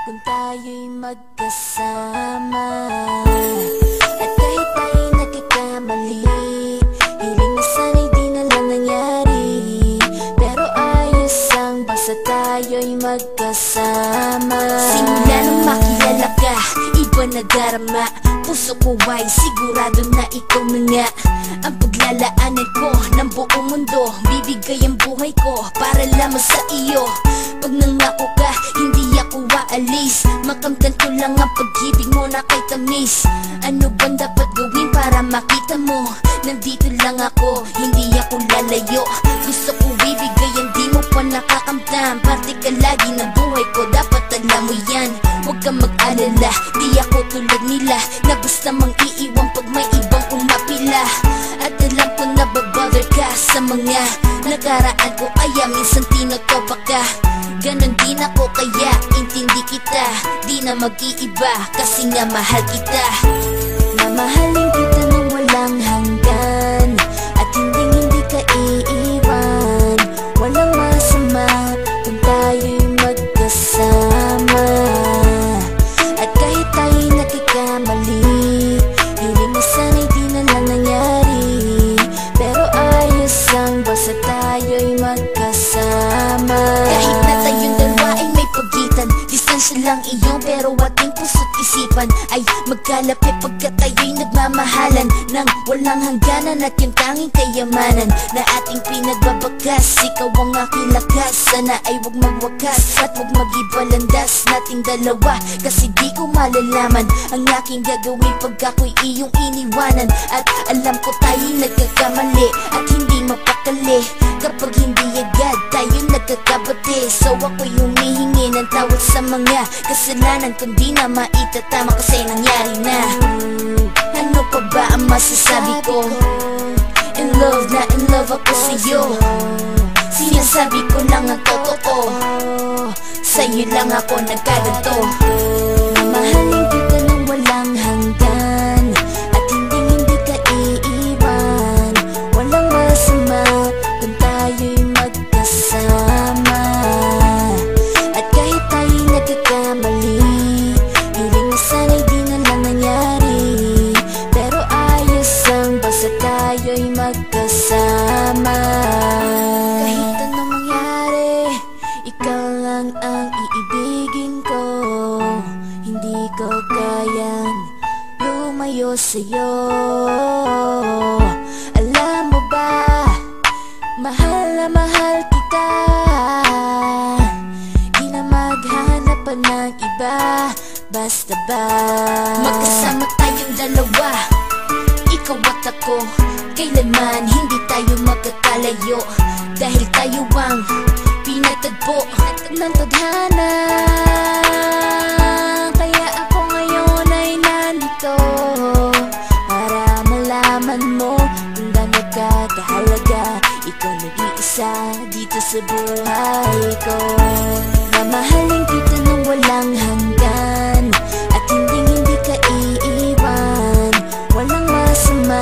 kung tayo'y magkasama. At kahit tayo'y nagkakamali, hiling na sana'y di na lang nangyari. Pero ayos ang basta tayo'y magkasama. Simula nang makilala ka, iba na darama. Puso ko ay sigurado na ikaw na nga ang paglalaanan ko ng buong mundo. Bibigay ang buhay ko para lamang sa iyo. Pag nangako ka, hindi ako aalis. Makamtan ko lang ang pag-ibig mo na kay tamis. Ano bang dapat gawin para makita mo? Nandito lang ako, hindi ako lalayo. Gusto ko bibigay ang di mo pa nakakamtan. Parte ka lagi ng buhay ko, dapat alam mo yan. Huwag kang mag-alala, di ako tulad nila na basta mang iiwan pag may ibang umapila. At alam ko na babother ka sa mga nakaraan ko, kaya minsan tinotopa ka. Ganon din ako kaya intindi kita. Di na mag-iiba kasi nga mahal kita. Mamahalin kita nang walang hanggan, at hindi ka iiwan. Walang masama kung tayo'y magkasama. At kahit tayo'y nagkakamali, hiling na sana'y di na lang nangyari. Pero ayos ang basta tayo'y magkasama. Kahit na tayong dalawa ay may pagitan, distansya lang iyon pero ating puso't isipan ay magkalapit pagkat tayo'y nagmamahalan ng walang hangganan. At yung tanging kayamanan na ating pinagbabakas, ikaw ang aking lakas. Sana ay huwag magwakas at huwag mag-ibalandas nating dalawa, kasi di ko malalaman ang aking gagawin pag ako'y iyong iniwanan. At alam ko tayo'y nagkakamali at hindi mapakali kapag hindi agad tayo nagkakabati. So ako'y humihingi ng tawad sa mga kasalanan kung di na maitatama kasi nangyari na. Ano pa ba ang masasabi ko? In love na in love ako sa'yo. Sinasabi ko lang ang totoo, sa'yo lang ako nagkaganto. Mamahalin kita nang walang hanggan, at hindi ka iiwan. Walang masama kung tayo'y magkasama. At kahit tayo'y nagkakamali, hiling na sana'y di na lang nangyari. Pero ayos ang basta tayo'y magkasama. Kahit anong mangyari, ikaw lang ang iibigin ko. Hindi ko kayang lumayo sa'yo. Alam mo ba, mahal na mahal kita. Di na maghanap pa ng iba, basta ba magkasama tayong dalawa, ikaw at ako. Kailanman hindi tayo magkakalayo, dahil tayo ang pinatagpo ng tadhana. Kaya ako ngayon ay nandito para malaman mo kung gaano ka kahalaga. Ikaw nag-iisa dito sa buhay ko. Mamahalin kita nang walang hanggan, at hindi ka iiwan. Walang masama